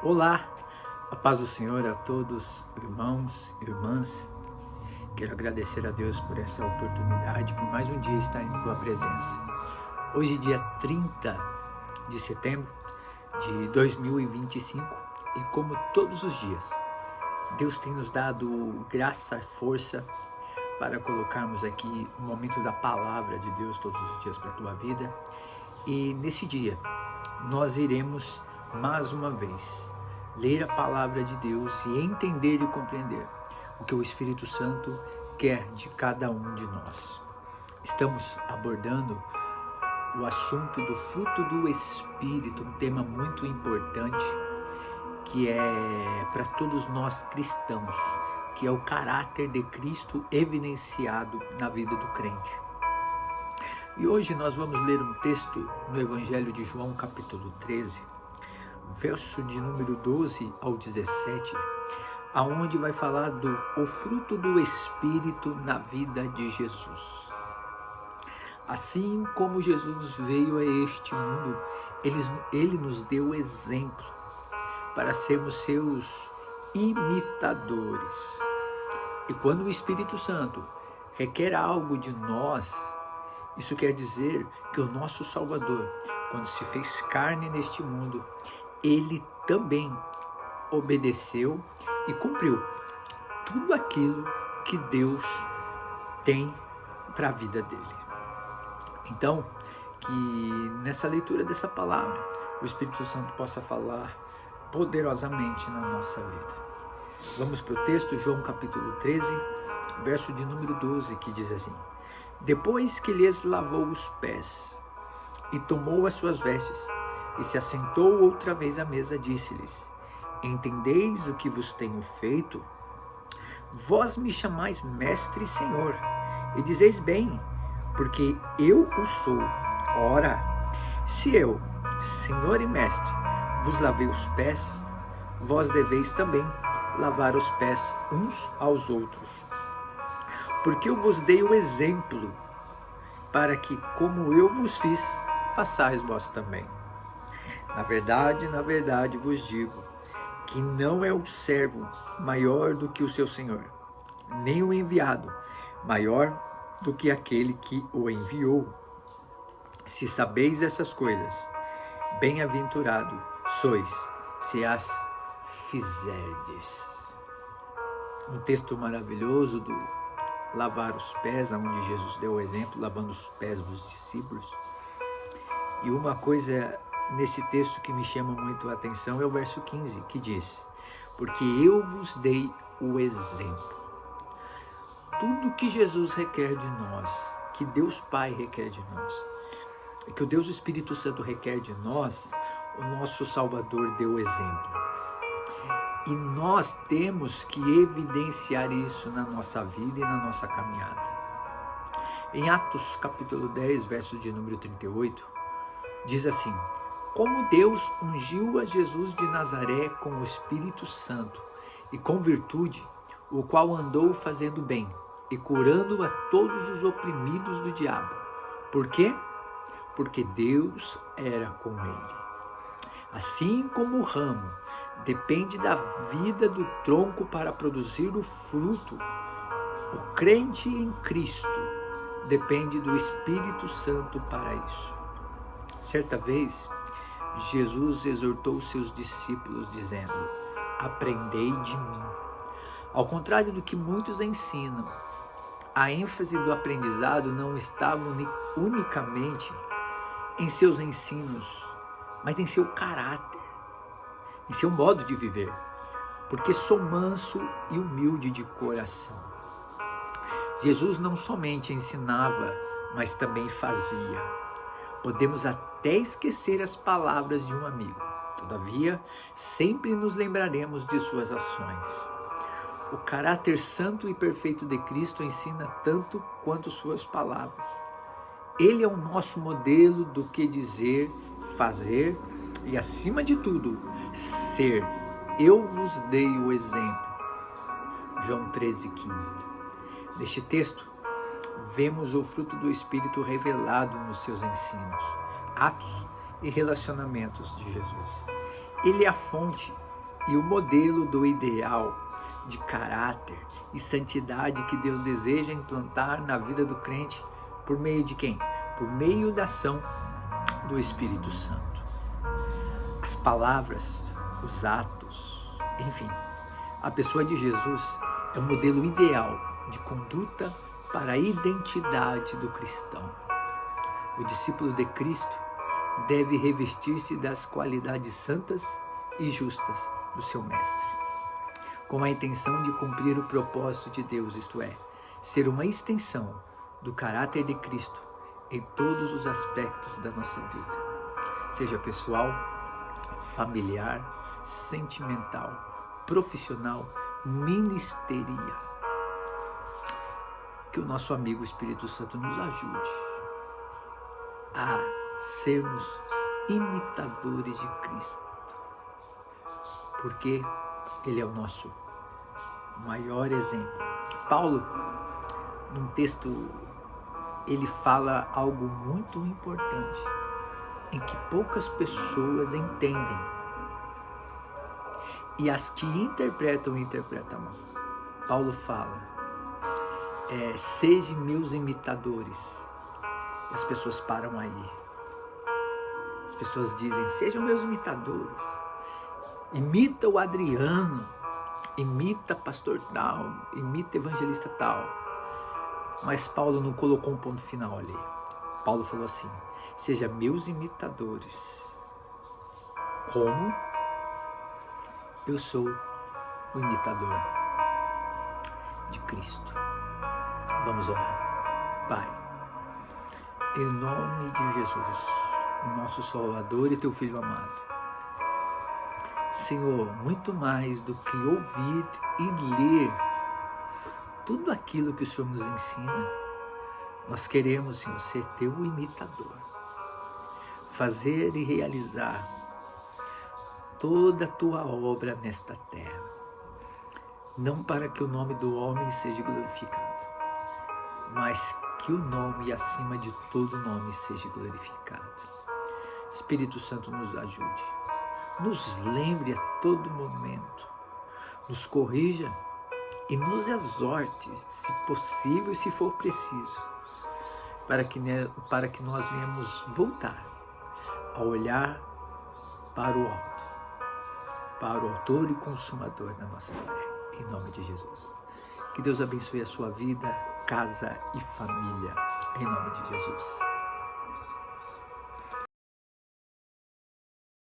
Olá, a paz do Senhor a todos, irmãos e irmãs. Quero agradecer a Deus por essa oportunidade, por mais um dia estar em Tua presença. Hoje, dia 30 de setembro de 2025, e como todos os dias, Deus tem nos dado graça e força para colocarmos aqui o momento da palavra de Deus todos os dias para a tua vida. E nesse dia, nós iremos mais uma vez ler a palavra de Deus e entender e compreender o que o Espírito Santo quer de cada um de nós. Estamos abordando o assunto do fruto do Espírito, um tema muito importante que é para todos nós cristãos, que é o caráter de Cristo evidenciado na vida do crente. E hoje nós vamos ler um texto no Evangelho de João, capítulo 13, verso de número 12 ao 17, aonde vai falar o fruto do Espírito na vida de Jesus. Assim como Jesus veio a este mundo, ele nos deu exemplo para sermos seus imitadores. E quando o Espírito Santo requer algo de nós, isso quer dizer que o nosso Salvador, quando se fez carne neste mundo, ele também obedeceu e cumpriu tudo aquilo que Deus tem para a vida dele. Então, que nessa leitura dessa palavra, o Espírito Santo possa falar poderosamente na nossa vida. Vamos para o texto, João capítulo 13, verso de número 12, que diz assim: Depois que lhes lavou os pés e tomou as suas vestes, e se assentou outra vez à mesa, disse-lhes: Entendeis o que vos tenho feito? Vós me chamais mestre e senhor, e dizeis bem, porque eu o sou. Ora, se eu, senhor e mestre, vos lavei os pés, vós deveis também lavar os pés uns aos outros. Porque eu vos dei o exemplo, para que, como eu vos fiz, façais vós também. Na verdade vos digo, que não é o servo maior do que o seu senhor, nem o enviado maior do que aquele que o enviou. Se sabeis essas coisas, bem-aventurado sois, se as fizerdes. Um texto maravilhoso do lavar os pés, onde Jesus deu o exemplo, lavando os pés dos discípulos. E uma coisa nesse texto que me chama muito a atenção é o verso 15, que diz: Porque eu vos dei o exemplo. Tudo que Jesus requer de nós, que Deus Pai requer de nós, e que o Deus Espírito Santo requer de nós, o nosso Salvador deu exemplo. E nós temos que evidenciar isso na nossa vida e na nossa caminhada. Em Atos capítulo 10, verso de número 38, diz assim: Como Deus ungiu a Jesus de Nazaré com o Espírito Santo e com virtude, o qual andou fazendo bem e curando a todos os oprimidos do diabo. Por quê? Porque Deus era com ele. Assim como o ramo depende da vida do tronco para produzir o fruto, o crente em Cristo depende do Espírito Santo para isso. Certa vez, Jesus exortou seus discípulos dizendo: Aprendei de mim. Ao contrário do que muitos ensinam, a ênfase do aprendizado não estava unicamente em seus ensinos, mas em seu caráter, em seu modo de viver, porque sou manso e humilde de coração. Jesus não somente ensinava, mas também fazia. Podemos até esquecer as palavras de um amigo, todavia, sempre nos lembraremos de suas ações. O caráter santo e perfeito de Cristo ensina tanto quanto suas palavras. Ele é o nosso modelo do que dizer, fazer e, acima de tudo, ser. Eu vos dei o exemplo. João 13,15. Neste texto, vemos o fruto do Espírito revelado nos seus ensinos, atos e relacionamentos de Jesus. Ele é a fonte e o modelo do ideal de caráter e santidade que Deus deseja implantar na vida do crente por meio de quem? Por meio da ação do Espírito Santo. As palavras, os atos, enfim, a pessoa de Jesus é o modelo ideal de conduta para a identidade do cristão. O discípulo de Cristo deve revestir-se das qualidades santas e justas do seu mestre, com a intenção de cumprir o propósito de Deus, isto é, ser uma extensão do caráter de Cristo em todos os aspectos da nossa vida, seja pessoal, familiar, sentimental, profissional, ministerial. Que o nosso amigo Espírito Santo nos ajude a sermos imitadores de Cristo, porque Ele é o nosso maior exemplo. Paulo, num texto, ele fala algo muito importante, em que poucas pessoas entendem, e as que interpretam mal. Paulo fala, sejam meus imitadores. As pessoas param aí. As pessoas dizem, sejam meus imitadores. Imita o Adriano, imita pastor tal, imita evangelista tal. Mas Paulo não colocou um ponto final ali. Paulo falou assim, seja meus imitadores, como eu sou o imitador de Cristo. Vamos orar. Pai, em nome de Jesus, o nosso Salvador e teu Filho amado, Senhor, muito mais do que ouvir e ler tudo aquilo que o Senhor nos ensina, nós queremos, Senhor, ser teu imitador, fazer e realizar toda a tua obra nesta terra, não para que o nome do homem seja glorificado, mas que o nome acima de todo nome seja glorificado. Espírito Santo, nos ajude, nos lembre a todo momento, nos corrija e nos exorte, se possível e se for preciso, para que nós venhamos voltar a olhar para o alto, para o autor e consumador da nossa fé, em nome de Jesus. Que Deus abençoe a sua vida, casa e família, em nome de Jesus.